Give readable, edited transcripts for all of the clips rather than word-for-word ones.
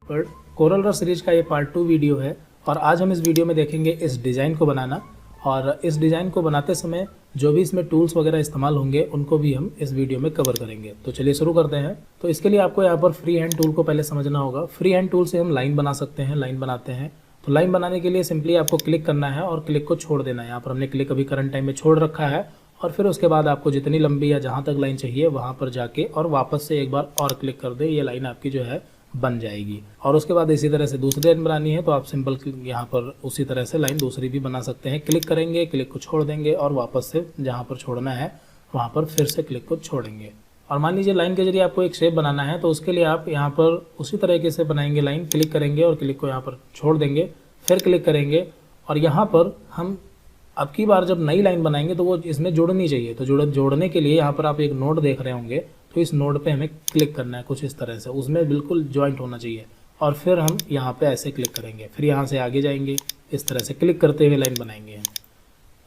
पर Corel Draw series का ये पार्ट 2 वीडियो है और आज हम इस वीडियो में देखेंगे इस डिज़ाइन को बनाना। और इस डिज़ाइन को बनाते समय जो भी इसमें टूल्स वगैरह इस्तेमाल होंगे उनको भी हम इस वीडियो में कवर करेंगे। तो चलिए शुरू करते हैं। तो इसके लिए आपको यहाँ पर फ्री हैंड टूल को पहले समझना होगा। फ्री हैंड टूल से हम लाइन बना सकते हैं, लाइन बनाते हैं। तो लाइन बनाने के लिए सिंपली आपको क्लिक करना है और क्लिक को छोड़ देना है। यहाँ पर हमने क्लिक अभी करंट टाइम में छोड़ रखा है और फिर उसके बाद आपको जितनी लंबी या जहाँ तक लाइन चाहिए वहाँ पर जाके और वापस से एक बार और क्लिक कर दे, ये लाइन आपकी जो है बन जाएगी। और उसके बाद इसी तरह से दूसरी लाइन बनानी है तो आप सिंपल यहाँ पर उसी तरह से लाइन दूसरी भी बना सकते हैं। क्लिक करेंगे, क्लिक को छोड़ देंगे और वापस से जहाँ पर छोड़ना है वहाँ पर फिर से क्लिक को छोड़ेंगे। और मान लीजिए लाइन के जरिए आपको एक शेप बनाना है तो उसके लिए आप यहाँ पर उसी तरीके से बनाएंगे लाइन। क्लिक करेंगे और क्लिक को यहाँ पर छोड़ देंगे, फिर क्लिक करेंगे और यहाँ पर हम अब की बार जब नई लाइन बनाएंगे तो वो इसमें जोड़नी चाहिए। तो जोड़ने के लिए यहाँ पर आप एक नोड देख रहे होंगे, तो इस नोड पे हमें क्लिक करना है कुछ इस तरह से, उसमें बिल्कुल जॉइंट होना चाहिए। और फिर हम यहाँ पे ऐसे क्लिक करेंगे, फिर यहाँ से आगे जाएंगे, इस तरह से क्लिक करते हुए लाइन बनाएंगे।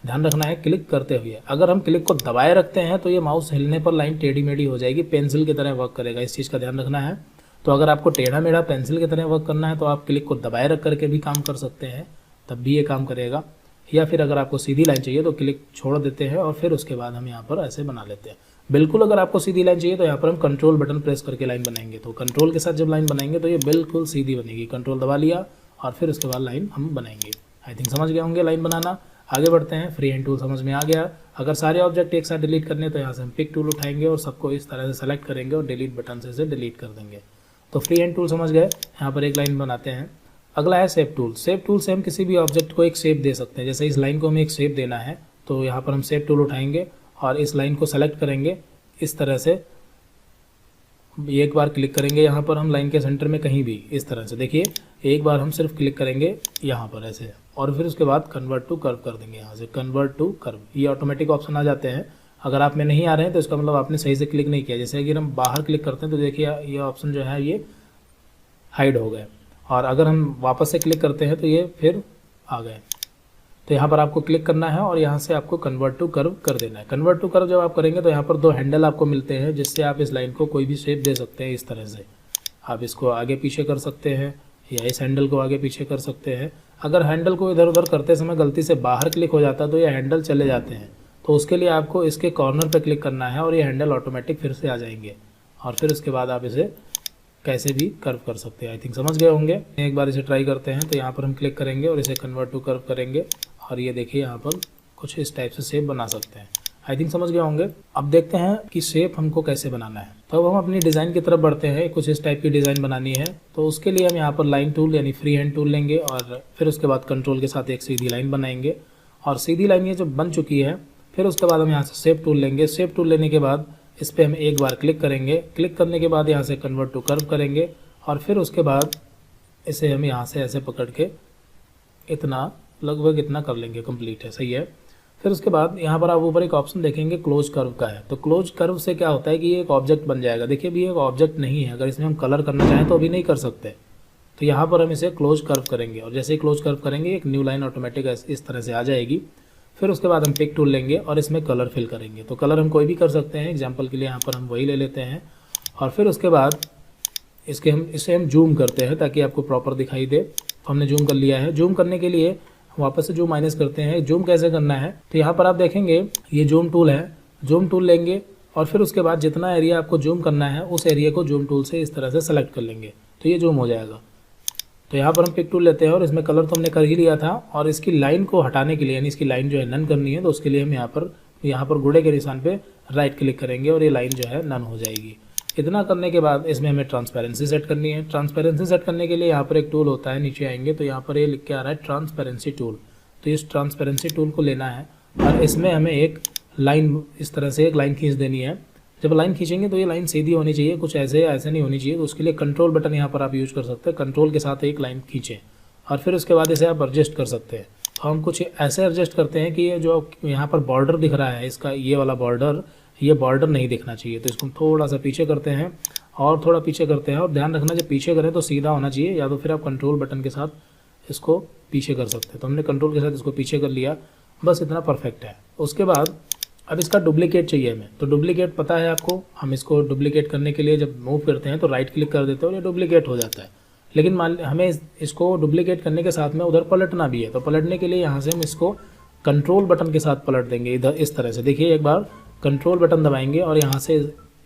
ध्यान रखना है क्लिक करते हुए। अगर हम क्लिक को दबाए रखते हैं तो ये माउस हिलने पर लाइन टेढ़ी मेढ़ी हो जाएगी, पेंसिल की तरह वर्क करेगा। इस चीज़ का ध्यान रखना है। तो अगर आपको टेढ़ा मेढ़ा पेंसिल की तरह वर्क करना है तो आप क्लिक को दबाए रख करके भी काम कर सकते हैं, तब भी ये काम करेगा। या फिर अगर आपको सीधी लाइन चाहिए तो क्लिक छोड़ देते हैं और फिर उसके बाद हम यहाँ पर ऐसे बना लेते हैं। बिल्कुल अगर आपको सीधी लाइन चाहिए तो यहाँ पर हम कंट्रोल बटन प्रेस करके लाइन बनाएंगे। तो कंट्रोल के साथ जब लाइन बनाएंगे तो ये बिल्कुल सीधी बनेगी। कंट्रोल दबा लिया और फिर उसके बाद लाइन हम बनाएंगे। आई थिंक समझ गए होंगे लाइन बनाना। आगे बढ़ते हैं। फ्री हैंड टूल समझ में आ गया। अगर सारे ऑब्जेक्ट एक साथ डिलीट करने तो यहाँ से हम पिक टूल उठाएंगे और सबको इस तरह से सेलेक्ट करेंगे और डिलीट बटन से इसे डिलीट कर देंगे। तो फ्री हैंड टूल समझ गए। यहाँ पर एक लाइन बनाते हैं। अगला है शेप टूल। शेप टूल से हम किसी भी ऑब्जेक्ट को एक शेप दे सकते हैं। जैसे इस लाइन को हमें एक शेप देना है तो यहाँ पर हम शेप टूल उठाएंगे और इस लाइन को सेलेक्ट करेंगे इस तरह से। एक बार क्लिक करेंगे यहाँ पर हम लाइन के सेंटर में कहीं भी इस तरह से, देखिए एक बार हम सिर्फ क्लिक करेंगे यहाँ पर ऐसे और फिर उसके बाद कन्वर्ट टू कर्व कर देंगे। यहाँ से कन्वर्ट टू कर्व, ये ऑटोमेटिक ऑप्शन आ जाते हैं। अगर आप में नहीं आ रहे हैं तो इसका मतलब आपने सही से क्लिक नहीं किया। जैसे अगर हम बाहर क्लिक करते हैं तो देखिए ये ऑप्शन जो है ये हाइड हो गए और अगर हम वापस से क्लिक करते हैं तो ये फिर आ गए। तो यहाँ पर आपको क्लिक करना है और यहाँ से आपको कन्वर्ट टू कर्व कर देना है। कन्वर्ट टू कर्व जब आप करेंगे तो यहाँ पर दो हैंडल आपको मिलते हैं जिससे आप इस लाइन को कोई भी शेप दे सकते हैं। इस तरह से आप इसको आगे पीछे कर सकते हैं या इस हैंडल को आगे पीछे कर सकते हैं। अगर हैंडल को इधर उधर करते समय गलती से बाहर क्लिक हो जाता है तो ये हैंडल चले जाते हैं। तो उसके लिए आपको इसके कॉर्नर पर क्लिक करना है और ये हैंडल ऑटोमेटिक फिर से आ जाएंगे और फिर उसके बाद आप इसे कैसे भी कर्व कर सकते हैं। आई थिंक समझ गए होंगे। एक बार इसे ट्राई करते हैं। तो यहाँ पर हम क्लिक करेंगे और इसे कन्वर्ट टू कर्व करेंगे और ये देखिए यहाँ पर कुछ इस टाइप से शेप बना सकते हैं। आई थिंक समझ गए होंगे। अब देखते हैं कि शेप हमको कैसे बनाना है। तो अब हम अपनी डिज़ाइन की तरफ बढ़ते हैं। कुछ इस टाइप की डिज़ाइन बनानी है तो उसके लिए हम यहाँ पर लाइन टूल यानी फ्री हैंड टूल लेंगे और फिर उसके बाद कंट्रोल के साथ एक सीधी लाइन बनाएंगे। और सीधी लाइन ये जो बन चुकी है फिर उसके बाद हम यहाँ से शेप टूल लेंगे। शेप टूल लेने के बाद इस पर हम एक बार क्लिक करेंगे। क्लिक करने के बाद यहाँ से कन्वर्ट टू कर्व करेंगे और फिर उसके बाद इसे हम यहाँ से ऐसे पकड़ के इतना लगभग इतना कर लेंगे, कंप्लीट है, सही है। फिर उसके बाद यहाँ पर आप ऊपर एक ऑप्शन देखेंगे क्लोज कर्व का है। तो क्लोज कर्व से क्या होता है कि ये एक ऑब्जेक्ट बन जाएगा। देखिए अभी एक ऑब्जेक्ट नहीं है, अगर इसमें हम कलर करना चाहें तो अभी नहीं कर सकते। तो यहाँ पर हम इसे क्लोज कर्व करेंगे और जैसे ही क्लोज कर्व करेंगे एक न्यू लाइन ऑटोमेटिक इस तरह से आ जाएगी। फिर उसके बाद हम पिक टूल लेंगे और इसमें कलर फिल करेंगे। तो कलर हम कोई भी कर सकते हैं, एग्जाम्पल के लिए यहाँ पर हम वही ले लेते हैं। और फिर उसके बाद इसे हम जूम करते हैं ताकि आपको प्रॉपर दिखाई दे। तो हमने जूम कर लिया है। जूम करने के लिए वापस से जूम माइनस करते हैं। जूम कैसे करना है तो यहाँ पर आप देखेंगे ये जूम टूल है। जूम टूल लेंगे और फिर उसके बाद जितना एरिया आपको जूम करना है उस एरिया को जूम टूल से इस तरह से सेलेक्ट कर लेंगे तो ये जूम हो जाएगा। तो यहाँ पर हम पिक टूल लेते हैं और इसमें कलर तो हमने कर ही लिया था और इसकी लाइन को हटाने के लिए यानी इसकी लाइन जो है नन करनी है तो उसके लिए हम यहाँ पर गुड़े के निशान पे राइट क्लिक करेंगे और ये लाइन जो है नन हो जाएगी। इतना करने के बाद इसमें हमें ट्रांसपेरेंसी सेट करनी है। ट्रांसपेरेंसी सेट करने के लिए यहाँ पर एक टूल होता है, नीचे आएंगे तो यहाँ पर ये लिख के आ रहा है ट्रांसपेरेंसी टूल। तो इस ट्रांसपेरेंसी टूल को लेना है और इसमें हमें एक लाइन इस तरह से एक लाइन खींच देनी है। जब लाइन खींचेंगे तो ये लाइन सीधी होनी चाहिए, कुछ ऐसे नहीं होनी चाहिए। तो उसके लिए कंट्रोल बटन यहाँ पर आप यूज कर सकते हैं। कंट्रोल के साथ एक लाइन खींचें और फिर उसके बाद इसे आप एडजस्ट कर सकते हैं। तो हम कुछ ऐसे एडजस्ट करते हैं कि ये जो यहाँ पर बॉर्डर दिख रहा है इसका, ये वाला बॉर्डर, ये बॉर्डर नहीं दिखना चाहिए। तो इसको हम थोड़ा सा पीछे करते हैं और थोड़ा पीछे करते हैं। और ध्यान रखना जब पीछे करें तो सीधा होना चाहिए, या तो फिर आप कंट्रोल बटन के साथ इसको पीछे कर सकते हैं। तो हमने कंट्रोल के साथ इसको पीछे कर लिया, बस इतना परफेक्ट है। उसके बाद अब इसका डुप्लीकेट चाहिए हमें। तो डुप्लीकेट पता है आपको, हम इसको डुप्लीकेट करने के लिए जब मूव करते हैं तो राइट क्लिक कर देते हैं और ये डुप्लीकेट हो जाता है। लेकिन मान हमें इसको डुप्लीकेट करने के साथ में उधर पलटना भी है, तो पलटने के लिए यहाँ से हम इसको कंट्रोल बटन के साथ पलट देंगे इधर इस तरह से। देखिए एक बार कंट्रोल बटन दबाएंगे और यहाँ से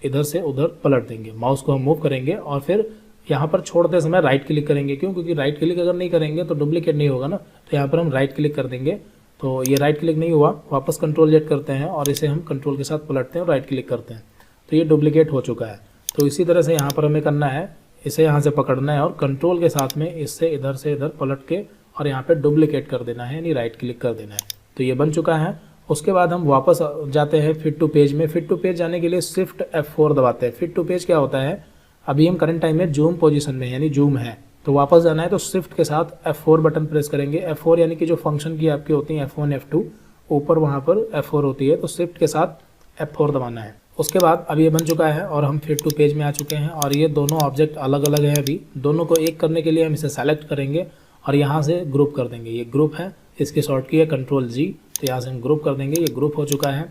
इधर से उधर पलट देंगे। माउस को हम मूव करेंगे और फिर यहाँ पर छोड़ते समय राइट क्लिक करेंगे। क्यों? क्योंकि राइट क्लिक अगर नहीं करेंगे तो डुप्लीकेट नहीं होगा ना, तो यहाँ पर हम राइट क्लिक कर देंगे। तो ये राइट क्लिक नहीं हुआ, वापस कंट्रोल जेड करते हैं और इसे हम कंट्रोल के साथ पलटते हैं और राइट क्लिक करते हैं, तो ये डुप्लीकेट हो चुका है। तो इसी तरह से यहाँ पर हमें करना है, इसे यहाँ से पकड़ना है और कंट्रोल के साथ में इससे इधर से इधर पलट के और यहाँ पे डुप्लीकेट कर देना है, यानी राइट क्लिक कर देना है। तो ये बन चुका है। उसके बाद हम वापस जाते हैं फिट टू पेज में। फिट टू पेज जाने के लिए शिफ्ट F4 दबाते हैं। फिट टू पेज क्या होता है, अभी हम करंट टाइम में जूम पोजीशन में यानी जूम है, तो वापस जाना है तो शिफ्ट के साथ F4 बटन प्रेस करेंगे। F4 यानी कि जो फंक्शन की आपकी होती है F1 F2, ऊपर वहाँ पर F4 होती है, तो शिफ्ट के साथ F4 दबाना है। उसके बाद अब ये बन चुका है और हम फिट टू पेज में आ चुके हैं। और ये दोनों ऑब्जेक्ट अलग अलग हैं, अभी दोनों को एक करने के लिए हम इसे सेलेक्ट करेंगे और यहाँ से ग्रुप कर देंगे। ये ग्रुप है, इसकी शॉर्ट की है Ctrl+G, तो यहाँ से हम ग्रुप कर देंगे, ये ग्रुप हो चुका है।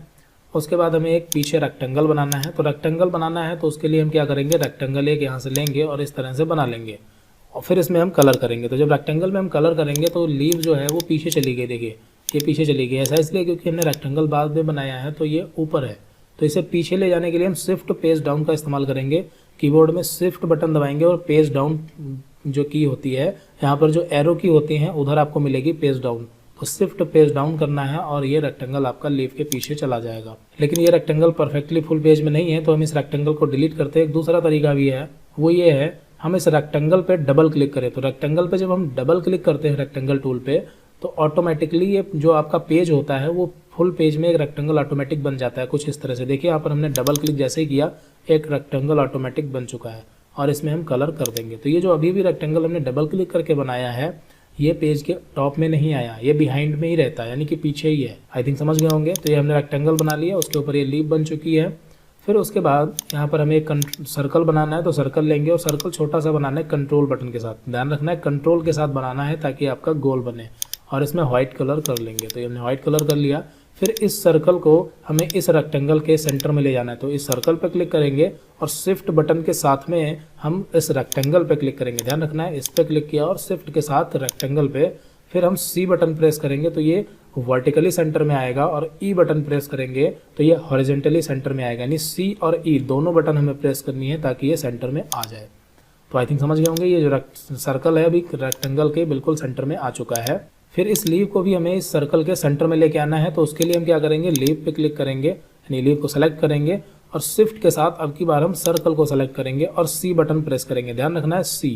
उसके बाद हमें एक पीछे रेक्टेंगल बनाना है। तो रेक्टेंगल बनाना है तो उसके लिए हम क्या करेंगे, रेक्टेंगल एक यहाँ से लेंगे और इस तरह से बना लेंगे और फिर इसमें हम कलर करेंगे। तो जब रेक्टेंगल में हम कलर करेंगे तो लीव जो है वो पीछे चली गई, देखिए ये पीछे चली गई। ऐसा इसलिए क्योंकि हमने रेक्टेंगल बाद में बनाया है तो ये ऊपर है, तो इसे पीछे ले जाने के लिए हम शिफ्ट पेज डाउन का इस्तेमाल करेंगे। कीबोर्ड में शिफ्ट बटन दबाएंगे और पेज डाउन जो की होती है, यहाँ पर जो एरो की होती हैं उधर आपको मिलेगी पेज डाउन, तो शिफ्ट पेज डाउन करना है और ये रेक्टेंगल आपका लीव के पीछे चला जाएगा। लेकिन ये रेक्टेंगल परफेक्टली फुल पेज में नहीं है, तो हम इस रेक्टेंगल को डिलीट करते हैं। एक दूसरा तरीका भी है, वो ये है हम इस रेक्टेंगल पे डबल क्लिक करें। तो रेक्टेंगल पे जब हम डबल क्लिक करते हैं रेक्टेंगल टूल पे, तो ऑटोमेटिकली ये जो आपका पेज होता है वो फुल पेज में एक रेक्टेंगल ऑटोमेटिक बन जाता है कुछ इस तरह से। देखिए यहाँ पर हमने डबल क्लिक जैसे ही किया, एक रेक्टेंगल ऑटोमेटिक बन चुका है और इसमें हम कलर कर देंगे। तो ये जो अभी भी रेक्टेंगल हमने डबल क्लिक करके बनाया है, ये पेज के टॉप में नहीं आया, ये बिहाइंड में ही रहता है, यानी कि पीछे ही है। आई थिंक समझ गए होंगे। तो ये हमने रेक्टेंगल बना लिया, उसके ऊपर ये लीव बन चुकी है। फिर उसके बाद यहाँ पर हमें एक सर्कल बनाना है, तो सर्कल लेंगे और सर्कल छोटा सा बनाना है कंट्रोल बटन के साथ। ध्यान रखना है कंट्रोल के साथ बनाना है ताकि आपका गोल बने, और इसमें व्हाइट कलर कर लेंगे। तो ये हमने व्हाइट कलर कर लिया। फिर इस सर्कल को हमें इस रेक्टेंगल के सेंटर में ले जाना है, तो इस सर्कल पर क्लिक करेंगे और शिफ्ट बटन के साथ में हम इस रेक्टेंगल पे क्लिक करेंगे। ध्यान रखना है, इस पे क्लिक किया और शिफ्ट के साथ रेक्टेंगल पे, फिर हम C बटन प्रेस करेंगे तो ये वर्टिकली सेंटर में आएगा, और E बटन प्रेस करेंगे तो ये हॉरिजॉन्टली सेंटर में आएगा। यानी C और E दोनों बटन हमें प्रेस करनी है ताकि ये सेंटर में आ जाए। तो आई थिंक समझ गए होंगे, ये जो सर्कल है अभी रेक्टेंगल के बिल्कुल सेंटर में आ चुका है। फिर इस लीव को भी हमें इस सर्कल के सेंटर में लेके आना है, तो उसके लिए हम क्या करेंगे, लीव पे क्लिक करेंगे, यानी लीव को सेलेक्ट करेंगे और शिफ्ट के साथ अब की बार हम सर्कल को सेलेक्ट करेंगे और C बटन प्रेस करेंगे। ध्यान रखना है C।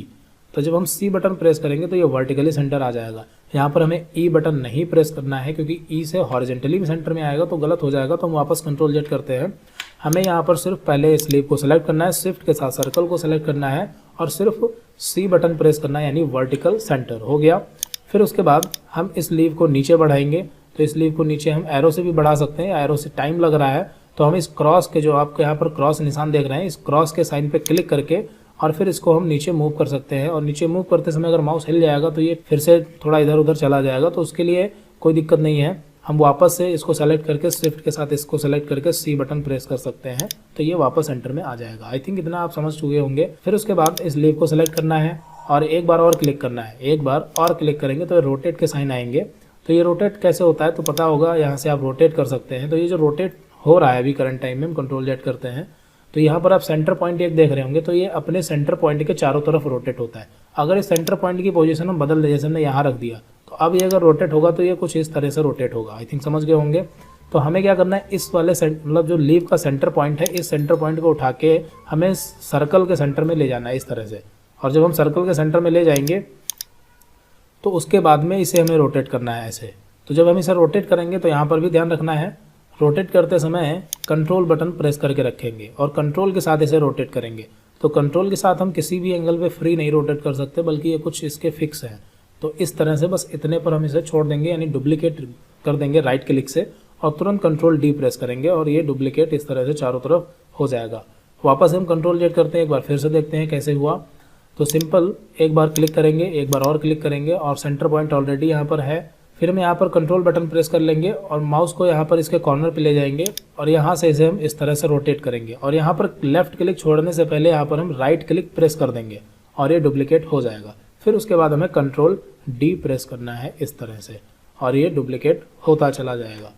तो जब हम C बटन प्रेस करेंगे तो ये वर्टिकली सेंटर आ जाएगा। यहाँ पर हमें E बटन नहीं प्रेस करना है क्योंकि E से हॉरिजॉन्टली भी सेंटर में आएगा तो गलत हो जाएगा, तो हम वापस Ctrl+Z करते हैं। हमें यहाँ पर सिर्फ पहले इस लीव को सेलेक्ट करना है, शिफ्ट के साथ सर्कल को सेलेक्ट करना है और सिर्फ C बटन प्रेस करना है, यानी वर्टिकल सेंटर हो गया। फिर उसके बाद हम इस लीव को नीचे बढ़ाएंगे, तो इस लीव को नीचे हम एरो से भी बढ़ा सकते हैं। एरो से टाइम लग रहा है तो हम इस क्रॉस के, जो आपको यहाँ पर क्रॉस निशान देख रहे हैं, इस क्रॉस के साइन पे क्लिक करके और फिर इसको हम नीचे मूव कर सकते हैं। और नीचे मूव करते समय अगर माउस हिल जाएगा तो ये फिर से थोड़ा इधर उधर चला जाएगा, तो उसके लिए कोई दिक्कत नहीं है। हम वापस से इसको सेलेक्ट करके शिफ्ट के साथ इसको सेलेक्ट करके C बटन प्रेस कर सकते हैं, तो ये वापस सेंटर में आ जाएगा। आई थिंक इतना आप समझ चुके होंगे। फिर उसके बाद इस लीव को सेलेक्ट करना है और एक बार और क्लिक करना है। एक बार और क्लिक करेंगे तो रोटेट के साइन आएंगे। तो ये रोटेट कैसे होता है तो पता होगा, यहाँ से आप रोटेट कर सकते हैं। तो ये जो रोटेट हो रहा है अभी करंट टाइम में, हम Ctrl+Z करते हैं, तो यहाँ पर आप सेंटर पॉइंट एक देख रहे होंगे, तो ये अपने सेंटर पॉइंट के चारों तरफ रोटेट होता है। अगर इस सेंटर पॉइंट की पोजीशन हम बदल दें, जैसे हमने यहाँ रख दिया, तो अब ये अगर रोटेट होगा तो ये कुछ इस तरह से रोटेट होगा। आई थिंक समझ गए होंगे। तो हमें क्या करना है, इस वाले मतलब जो लीव का सेंटर पॉइंट है, इस सेंटर पॉइंट को उठा के हमें सर्कल के सेंटर में ले जाना है इस तरह से। और जब हम सर्कल के सेंटर में ले जाएंगे तो उसके बाद में इसे हमें रोटेट करना है ऐसे। तो जब हम इसे रोटेट करेंगे तो यहाँ पर भी ध्यान रखना है, रोटेट करते समय कंट्रोल बटन प्रेस करके रखेंगे और कंट्रोल के साथ इसे रोटेट करेंगे। तो कंट्रोल के साथ हम किसी भी एंगल पे फ्री नहीं रोटेट कर सकते, बल्कि ये कुछ इसके फिक्स हैं। तो इस तरह से बस इतने पर हम इसे छोड़ देंगे, यानी डुप्लीकेट कर देंगे राइट क्लिक से और तुरंत Ctrl+D प्रेस करेंगे और ये डुप्लीकेट इस तरह से चारों तरफ हो जाएगा। वापस हम Ctrl+Z करते हैं, एक बार फिर से देखते हैं कैसे हुआ। तो सिंपल एक बार क्लिक करेंगे, एक बार और क्लिक करेंगे और सेंटर पॉइंट ऑलरेडी यहाँ पर है। फिर हम यहाँ पर कंट्रोल बटन प्रेस कर लेंगे और माउस को यहाँ पर इसके कॉर्नर पे ले जाएंगे और यहाँ से इसे हम इस तरह से रोटेट करेंगे। और यहाँ पर लेफ्ट क्लिक छोड़ने से पहले यहाँ पर हम राइट क्लिक प्रेस कर देंगे और ये डुप्लीकेट हो जाएगा। फिर उसके बाद हमें कंट्रोल डी प्रेस करना है इस तरह से, और ये डुप्लीकेट होता चला जाएगा।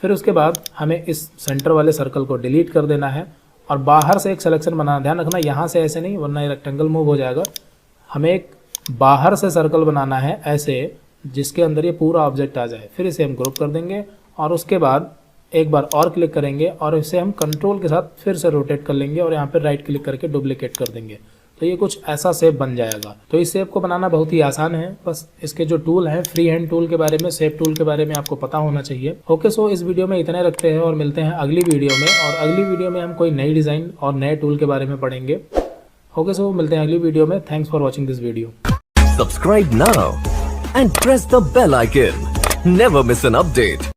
फिर उसके बाद हमें इस सेंटर वाले सर्कल को डिलीट कर देना है और बाहर से एक सिलेक्शन बनाना। ध्यान रखना यहाँ से ऐसे नहीं, वरना ये रेक्टेंगल मूव हो जाएगा। हमें एक बाहर से सर्कल बनाना है ऐसे, जिसके अंदर ये पूरा ऑब्जेक्ट आ जाए। फिर इसे हम ग्रुप कर देंगे और उसके बाद एक बार और क्लिक करेंगे और इसे हम कंट्रोल के साथ फिर से रोटेट कर लेंगे और यहाँ पर राइट क्लिक करके डुप्लीकेट कर देंगे। तो ये कुछ ऐसा शेप बन जाएगा। तो इस शेप को बनाना बहुत ही आसान है, बस इसके जो टूल हैं, फ्री हैंड टूल के बारे में, शेप टूल के बारे में आपको पता होना चाहिए। ओके, सो इस वीडियो में इतने रखते हैं और मिलते हैं अगली वीडियो में। और अगली वीडियो में हम कोई नई डिज़ाइन और नए टूल के बारे में पढ़ेंगे। ओके, सो मिलते हैं अगली वीडियो में। Thanks for watching this video. Subscribe now and press the bell icon. Never miss an update.